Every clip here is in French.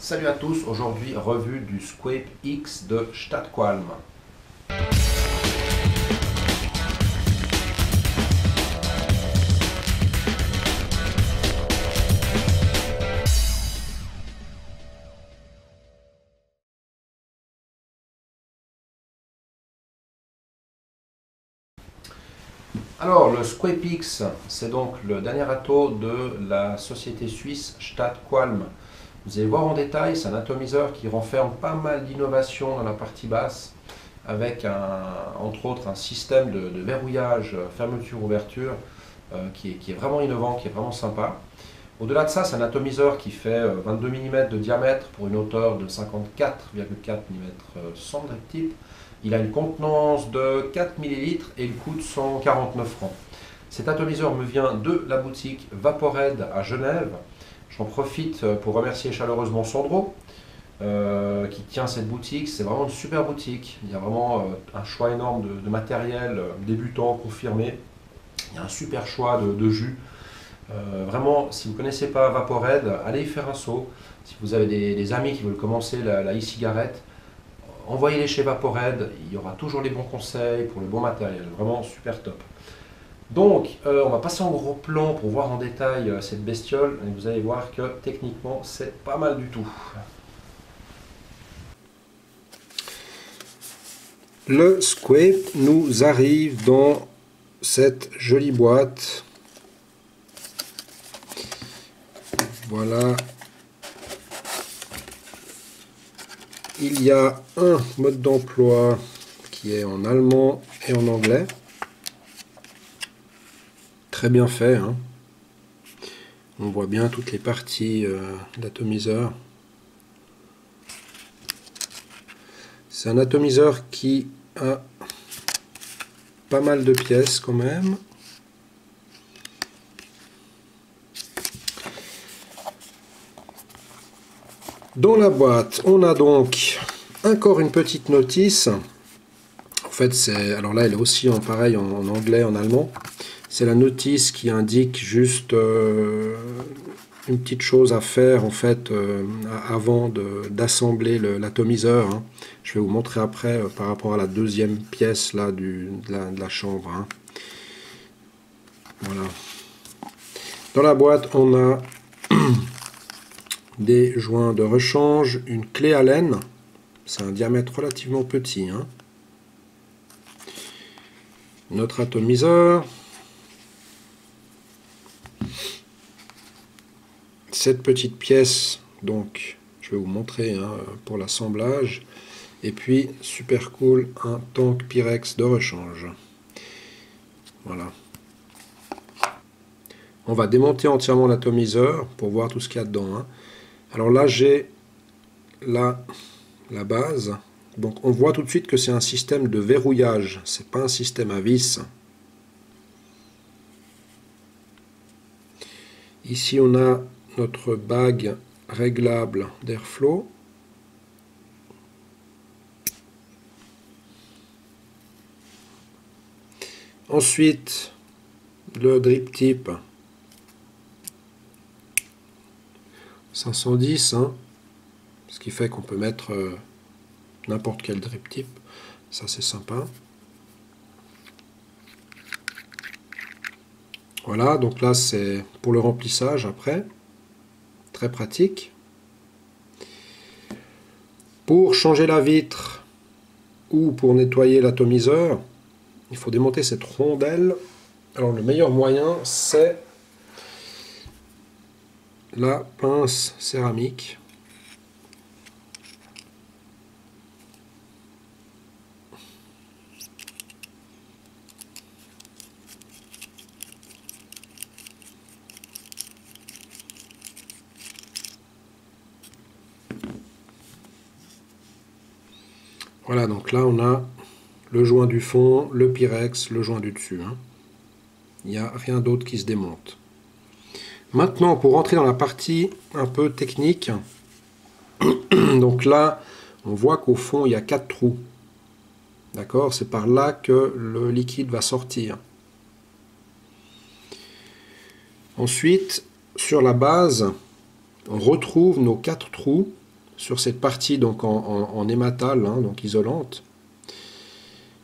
Salut à tous, aujourd'hui revue du Squape X de Statqualm. Alors le Squape X, c'est donc le dernier ato de la société suisse Statqualm. Vous allez voir en détail, c'est un atomiseur qui renferme pas mal d'innovations dans la partie basse, avec entre autres un système de verrouillage, fermeture-ouverture, qui est vraiment innovant, qui est vraiment sympa. Au-delà de ça, c'est un atomiseur qui fait 22 mm de diamètre pour une hauteur de 54,4 mm sans drip tip. Il a une contenance de 4 ml et il coûte 149 francs. Cet atomiseur me vient de la boutique Vapored à Genève. J'en profite pour remercier chaleureusement Sandro qui tient cette boutique. C'est vraiment une super boutique. Il y a vraiment un choix énorme de matériel débutant, confirmé. Il y a un super choix de jus. Vraiment, si vous ne connaissez pas Vapored, allez y faire un saut. Si vous avez des amis qui veulent commencer la e-cigarette, envoyez-les chez Vapored. Il y aura toujours les bons conseils pour le bon matériel. Vraiment super top. Donc, on va passer en gros plan pour voir en détail cette bestiole. Et vous allez voir que techniquement, c'est pas mal du tout. Le Squape nous arrive dans cette jolie boîte. Voilà. Il y a un mode d'emploi qui est en allemand et en anglais. Très bien fait, hein. On voit bien toutes les parties d'atomiseur. C'est un atomiseur qui a pas mal de pièces quand même. Dans la boîte, on a donc encore une petite notice. En fait, alors là, elle est aussi pareil en anglais, en allemand. C'est la notice qui indique juste une petite chose à faire en fait avant d'assembler l'atomiseur. Hein. Je vais vous montrer après par rapport à la deuxième pièce là de la chambre. Hein. Voilà. Dans la boîte, on a des joints de rechange, une clé Allen, c'est un diamètre relativement petit. Hein. Notre atomiseur, cette petite pièce, donc je vais vous montrer hein, pour l'assemblage, et puis super cool, un tank Pyrex de rechange. Voilà. On va démonter entièrement l'atomiseur pour voir tout ce qu'il y a dedans. Hein. Alors là, j'ai la base. Donc on voit tout de suite que c'est un système de verrouillage, c'est pas un système à vis. Ici on a notre bague réglable d'airflow. Ensuite le drip tip 510, hein, ce qui fait qu'on peut mettre n'importe quel drip tip, ça c'est sympa. Voilà, donc là c'est pour le remplissage après, très pratique. Pour changer la vitre ou pour nettoyer l'atomiseur, il faut démonter cette rondelle. Alors le meilleur moyen c'est la pince céramique. Voilà, donc là on a le joint du fond, le Pyrex, le joint du dessus. Hein. Il n'y a rien d'autre qui se démonte. Maintenant, pour rentrer dans la partie un peu technique, donc là, on voit qu'au fond, il y a 4 trous. D'accord? C'est par là que le liquide va sortir. Ensuite, sur la base, on retrouve nos 4 trous sur cette partie donc en ématal, hein, donc isolante.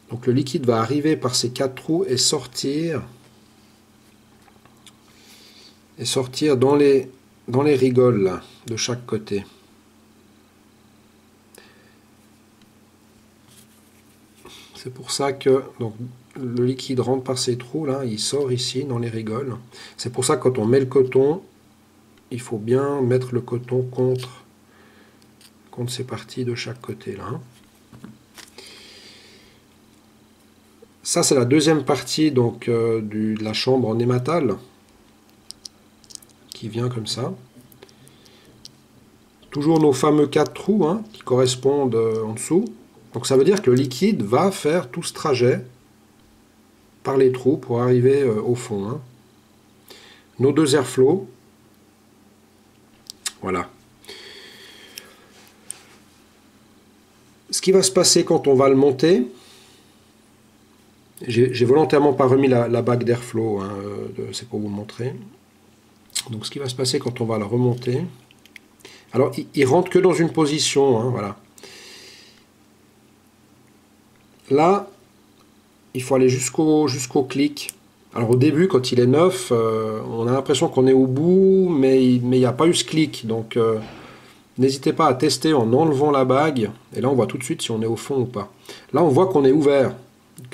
Donc le liquide va arriver par ces 4 trous et sortir dans les rigoles là, de chaque côté. C'est pour ça que donc, le liquide rentre par ces trous là, il sort ici dans les rigoles. C'est pour ça que quand on met le coton, il faut bien mettre le coton contre ces parties de chaque côté là. Ça c'est la deuxième partie donc de la chambre en ématal qui vient comme ça. Toujours nos fameux 4 trous hein, qui correspondent en dessous. Donc ça veut dire que le liquide va faire tout ce trajet par les trous pour arriver au fond. Hein. Nos 2 airflows. Voilà. Ce qui va se passer quand on va le monter, j'ai volontairement pas remis la bague d'airflow, hein, c'est pour vous le montrer. Donc ce qui va se passer quand on va le remonter, alors il rentre que dans une position, hein, voilà. Là, il faut aller jusqu'au clic. Alors au début, quand il est neuf, on a l'impression qu'on est au bout, mais il n'y a pas eu ce clic. Donc n'hésitez pas à tester en enlevant la bague. Et là, on voit tout de suite si on est au fond ou pas. Là, on voit qu'on est ouvert.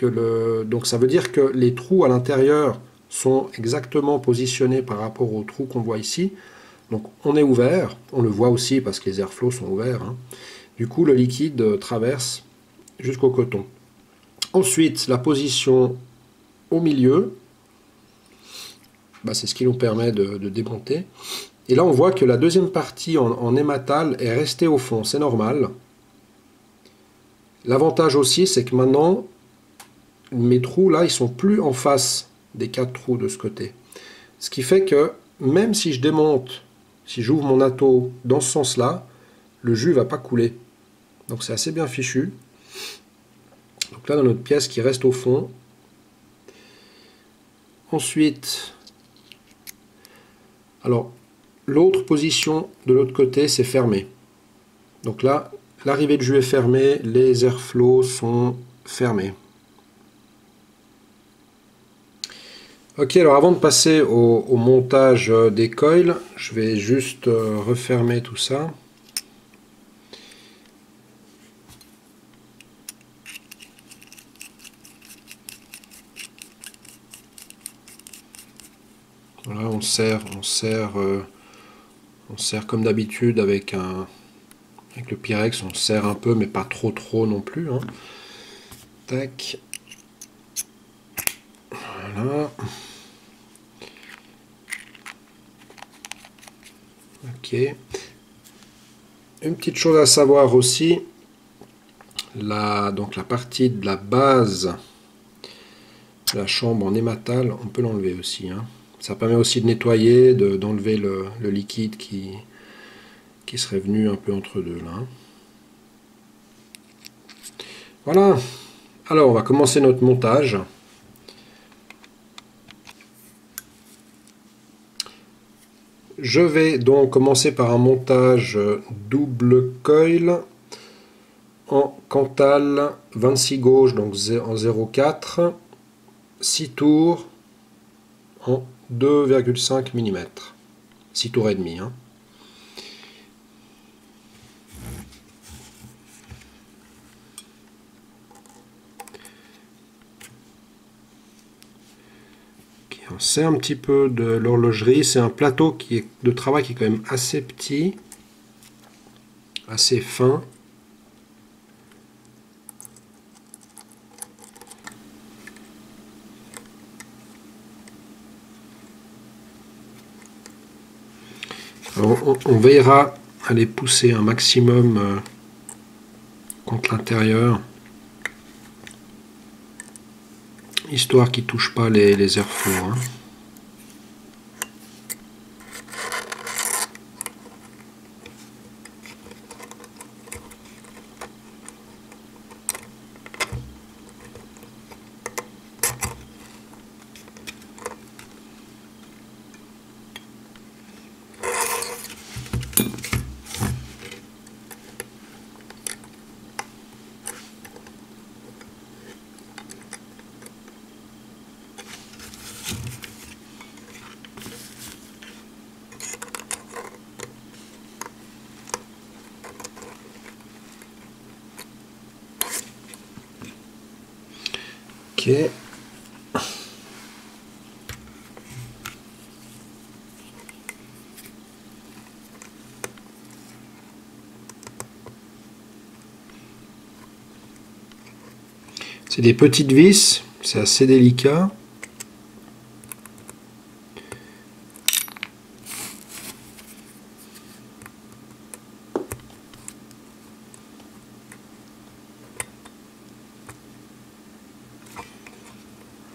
Donc ça veut dire que les trous à l'intérieur sont exactement positionnés par rapport aux trous qu'on voit ici. Donc on est ouvert. On le voit aussi parce que les airflows sont ouverts. Hein. Du coup, le liquide traverse jusqu'au coton. Ensuite, la position au milieu, bah, c'est ce qui nous permet de démonter. Et là, on voit que la deuxième partie en ématal est restée au fond. C'est normal. L'avantage aussi, c'est que maintenant, mes trous, là, ils sont plus en face des 4 trous de ce côté. Ce qui fait que, même si je démonte, si j'ouvre mon atteau dans ce sens-là, le jus ne va pas couler. Donc c'est assez bien fichu. Donc là, dans notre pièce qui reste au fond. Ensuite, alors, l'autre position de l'autre côté, c'est fermé. Donc là, l'arrivée de jus est fermée, les airflows sont fermés. Ok, alors avant de passer au montage des coils, je vais juste refermer tout ça. Voilà, on serre comme d'habitude avec le Pyrex, on serre un peu, mais pas trop non plus. Hein. Tac. Voilà. Ok. Une petite chose à savoir aussi, donc la partie de la base de la chambre en ématal, on peut l'enlever aussi. Hein. Ça permet aussi de nettoyer, d'enlever le liquide qui serait venu un peu entre deux là. Voilà. Alors on va commencer notre montage. Je vais donc commencer par un montage double coil en Cantal 26 gauge, donc en 0,4, 6 tours en 2,5 mm. 6 tours et demi. Hein. On sait un petit peu de l'horlogerie. C'est un plateau de travail qui est quand même assez petit, assez fin. Alors, on veillera à les pousser un maximum contre l'intérieur, histoire qu'ils ne touchent pas les airflows. Hein. Ok. C'est des petites vis, c'est assez délicat.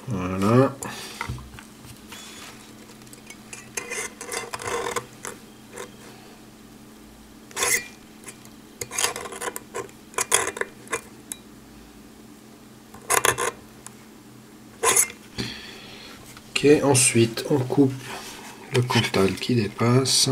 Voilà. Ok, ensuite on coupe le cantal qui dépasse.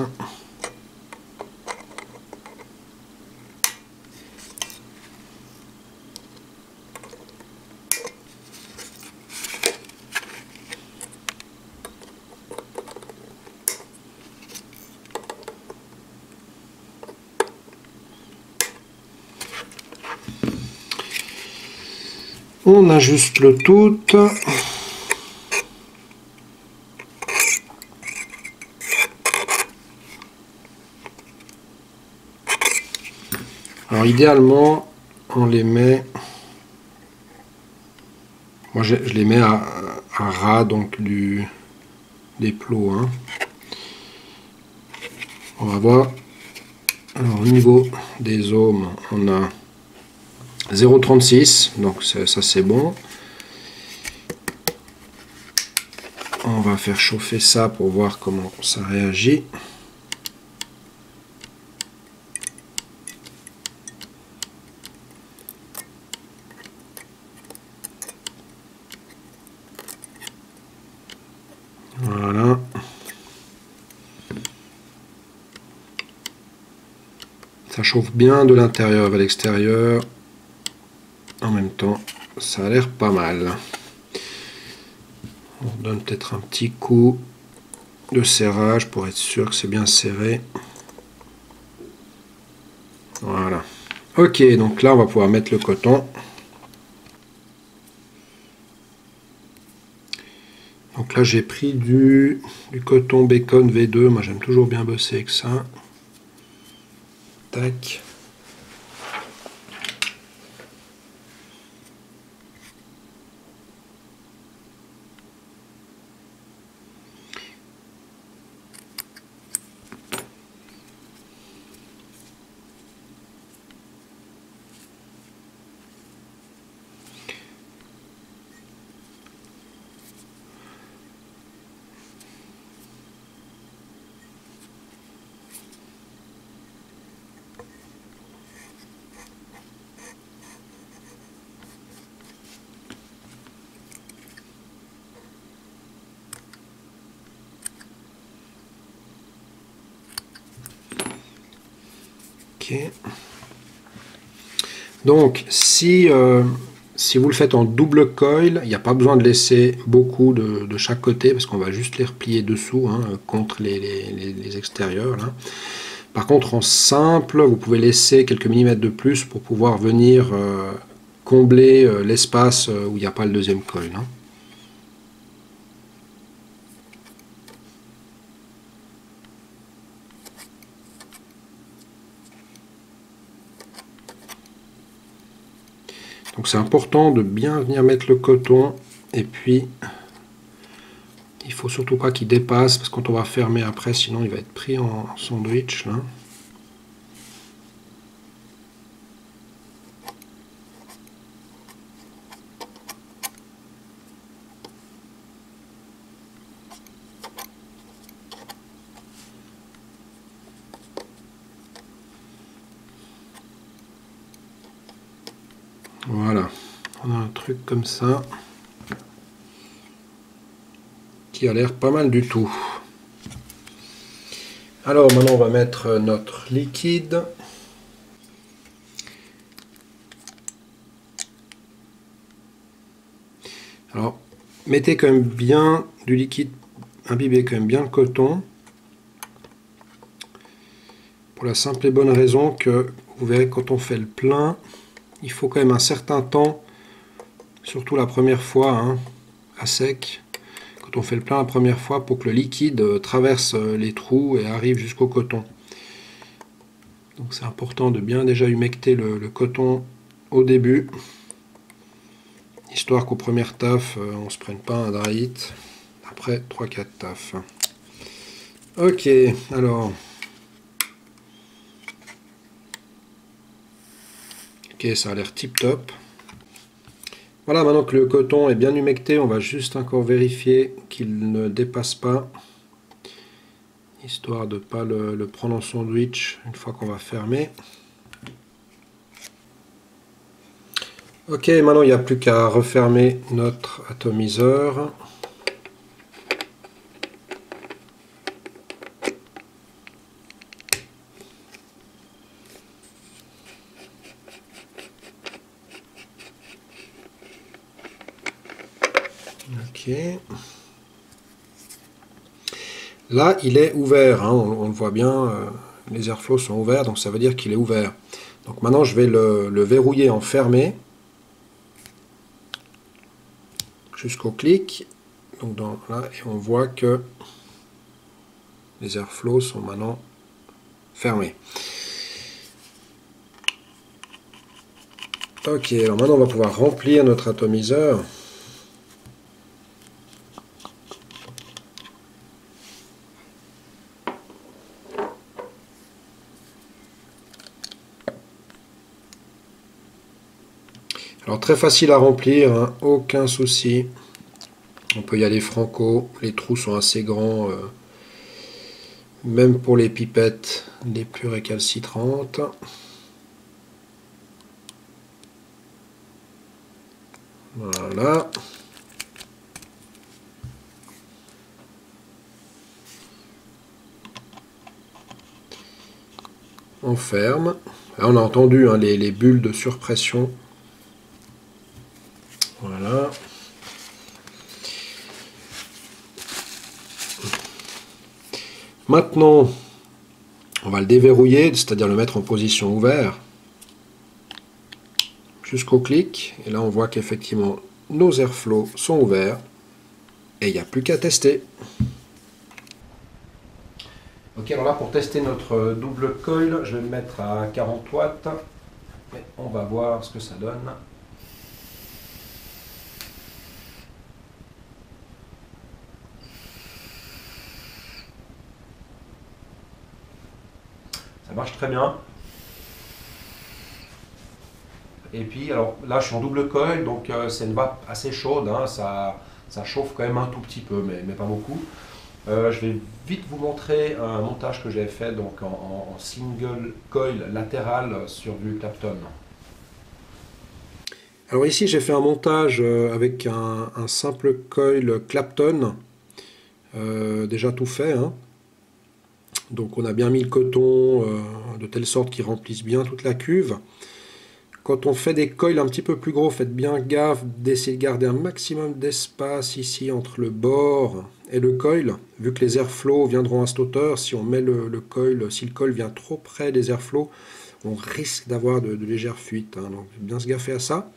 On ajuste le tout. Alors idéalement, on les met, moi je les mets à ras donc des plots. Hein. On va voir. Alors au niveau des ohms, on a 0,36, donc ça c'est bon. On va faire chauffer ça pour voir comment ça réagit. Voilà. Ça chauffe bien de l'intérieur vers l'extérieur. En même temps, ça a l'air pas mal. On donne peut-être un petit coup de serrage pour être sûr que c'est bien serré. Voilà. Ok, donc là on va pouvoir mettre le coton. Donc là j'ai pris du coton bacon V2, moi j'aime toujours bien bosser avec ça. Tac. Ok. Donc si vous le faites en double coil, il n'y a pas besoin de laisser beaucoup de chaque côté parce qu'on va juste les replier dessous hein, contre les extérieurs. Là. Par contre en simple, vous pouvez laisser quelques millimètres de plus pour pouvoir venir combler l'espace où il n'y a pas le deuxième coil. Hein. Donc c'est important de bien venir mettre le coton et puis il faut surtout pas qu'il dépasse parce que quand on va fermer après sinon il va être pris en sandwich là. Voilà, on a un truc comme ça qui a l'air pas mal du tout. Alors maintenant on va mettre notre liquide. Alors mettez quand même bien du liquide, imbibez quand même bien le coton. Pour la simple et bonne raison que vous verrez quand on fait le plein, il faut quand même un certain temps surtout la première fois, hein, à sec. Quand on fait le plein la première fois, pour que le liquide traverse les trous et arrive jusqu'au coton. Donc c'est important de bien déjà humecter le coton au début, histoire qu'au premier taf, on ne se prenne pas un dry hit après 3-4 tafs. Ok, alors... Ok, ça a l'air tip top. Voilà, maintenant que le coton est bien humecté, on va juste encore vérifier qu'il ne dépasse pas, histoire de ne pas le prendre en sandwich une fois qu'on va fermer. Ok, maintenant il n'y a plus qu'à refermer notre atomiseur. Ok. Là, il est ouvert, hein, on le voit bien, les airflows sont ouverts, donc ça veut dire qu'il est ouvert. Donc maintenant, je vais le verrouiller en fermé jusqu'au clic. Donc là, et on voit que les airflows sont maintenant fermés. Ok, alors maintenant on va pouvoir remplir notre atomiseur. Alors très facile à remplir, hein, aucun souci. On peut y aller franco, les trous sont assez grands, même pour les pipettes les plus récalcitrantes. Voilà. On ferme. Là, on a entendu, hein, les bulles de surpression. Voilà. Maintenant, on va le déverrouiller, c'est-à-dire le mettre en position ouverte jusqu'au clic. Et là, on voit qu'effectivement, nos airflows sont ouverts. Et il n'y a plus qu'à tester. Ok, alors là, pour tester notre double coil, je vais le mettre à 40 watts. Et on va voir ce que ça donne. Ça marche très bien. Et puis, alors là, je suis en double coil, donc c'est une vape assez chaude, hein, ça chauffe quand même un tout petit peu, mais pas beaucoup. Je vais vite vous montrer un montage que j'avais fait donc en single coil latéral sur du Clapton. Alors ici, j'ai fait un montage avec un simple coil Clapton, déjà tout fait, hein. Donc on a bien mis le coton de telle sorte qu'il remplisse bien toute la cuve. Quand on fait des coils un petit peu plus gros, faites bien gaffe d'essayer de garder un maximum d'espace ici entre le bord et le coil. Vu que les airflows viendront à cette hauteur, si on met le coil, si le coil vient trop près des airflows, on risque d'avoir de légères fuites, hein. Donc bien se gaffer à ça.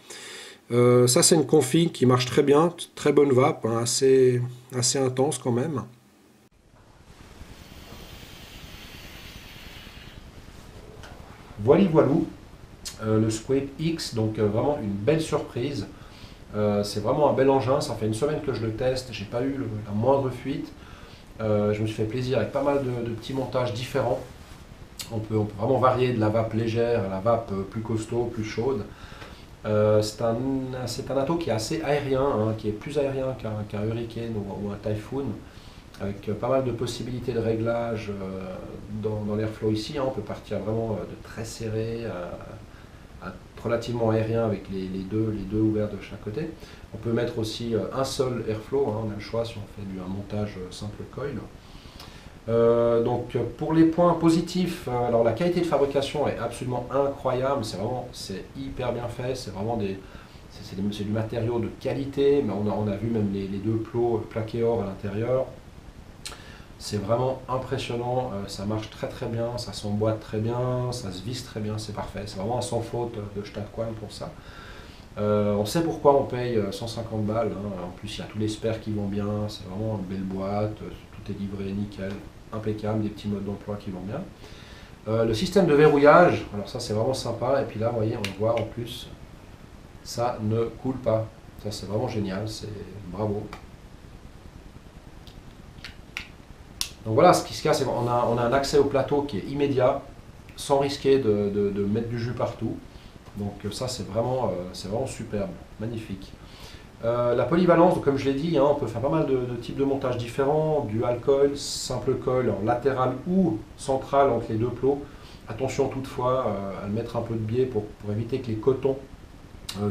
Ça c'est une config qui marche très bien, très bonne vape, hein, assez intense quand même. Voilou. Le Squape X, donc vraiment une belle surprise. C'est vraiment un bel engin, ça fait une semaine que je le teste, j'ai pas eu la moindre fuite. Je me suis fait plaisir avec pas mal de petits montages différents. On peut vraiment varier de la vape légère à la vape plus costaud, plus chaude. C'est un ato qui est assez aérien, hein, qui est plus aérien qu'un Hurricane ou un Typhoon, avec pas mal de possibilités de réglage dans l'airflow ici, hein. On peut partir vraiment de très serré à relativement aérien avec les deux ouverts de chaque côté. On peut mettre aussi un seul airflow, hein, on a le choix si on fait un montage simple coil. Donc pour les points positifs, alors la qualité de fabrication est absolument incroyable, c'est hyper bien fait, c'est vraiment c'est du matériau de qualité, mais on a vu même les deux plots plaqués or à l'intérieur. C'est vraiment impressionnant, ça marche très très bien, ça s'emboîte très bien, ça se visse très bien, c'est parfait. C'est vraiment un sans faute de STAT Qualm pour ça. On sait pourquoi on paye 150 balles, hein. En plus, il y a tous les spares qui vont bien, c'est vraiment une belle boîte, tout est livré nickel, impeccable, des petits modes d'emploi qui vont bien. Le système de verrouillage, alors ça c'est vraiment sympa, et puis là, vous voyez, on voit en plus, ça ne coule pas. Ça c'est vraiment génial, c'est bravo. Donc voilà, ce qui se casse, c'est qu'on a un accès au plateau qui est immédiat, sans risquer de mettre du jus partout. Donc ça c'est vraiment superbe, magnifique. La polyvalence, donc, comme je l'ai dit, hein, on peut faire pas mal de types de montages différents, dual coil, simple coil, en latéral ou central entre les deux plots. Attention toutefois à le mettre un peu de biais pour éviter que les cotons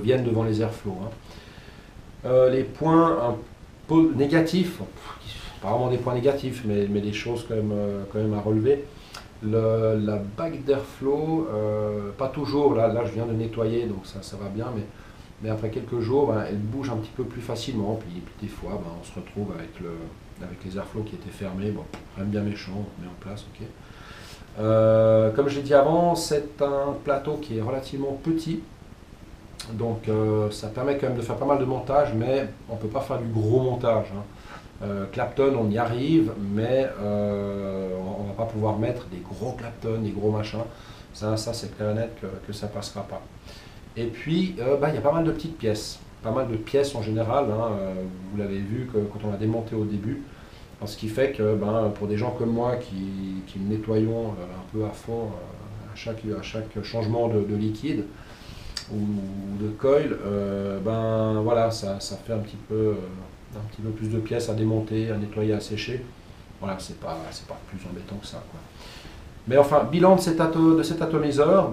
viennent devant les airflows, hein. Les points un peu négatifs, pas vraiment des points négatifs, mais des choses quand même à relever. La bague d'airflow, pas toujours, là je viens de nettoyer, donc ça va bien, mais après quelques jours, ben, elle bouge un petit peu plus facilement, puis des fois ben, on se retrouve avec les airflows qui étaient fermés, bon, quand même bien méchant, on met en place, ok. Comme je l'ai dit avant, c'est un plateau qui est relativement petit, donc ça permet quand même de faire pas mal de montage, mais on ne peut pas faire du gros montage, hein. Clapton, on y arrive, mais on ne va pas pouvoir mettre des gros Clapton, des gros machins. Ça c'est clair et net que ça ne passera pas. Et puis, il y a pas mal de petites pièces. Pas mal de pièces en général, hein, vous l'avez vu quand on a démonté au début. Alors, ce qui fait que pour des gens comme moi qui nettoyons un peu à fond à chaque changement de liquide ou de coil, voilà, ça fait un petit peu plus de pièces à démonter, à nettoyer, à sécher. Voilà, c'est pas plus embêtant que ça, quoi. Mais enfin, bilan de cet atomiseur,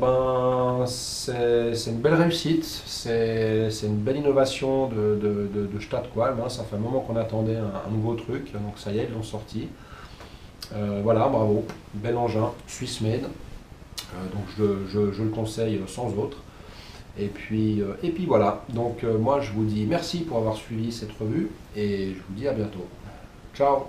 c'est une belle réussite, c'est une belle innovation de StatQualm, hein. Ça fait un moment qu'on attendait un nouveau truc, donc ça y est, ils l'ont sorti. Voilà, bravo, bel engin, Swiss made, donc je le conseille sans autre. Et puis voilà, donc moi je vous dis merci pour avoir suivi cette revue et je vous dis à bientôt. Ciao!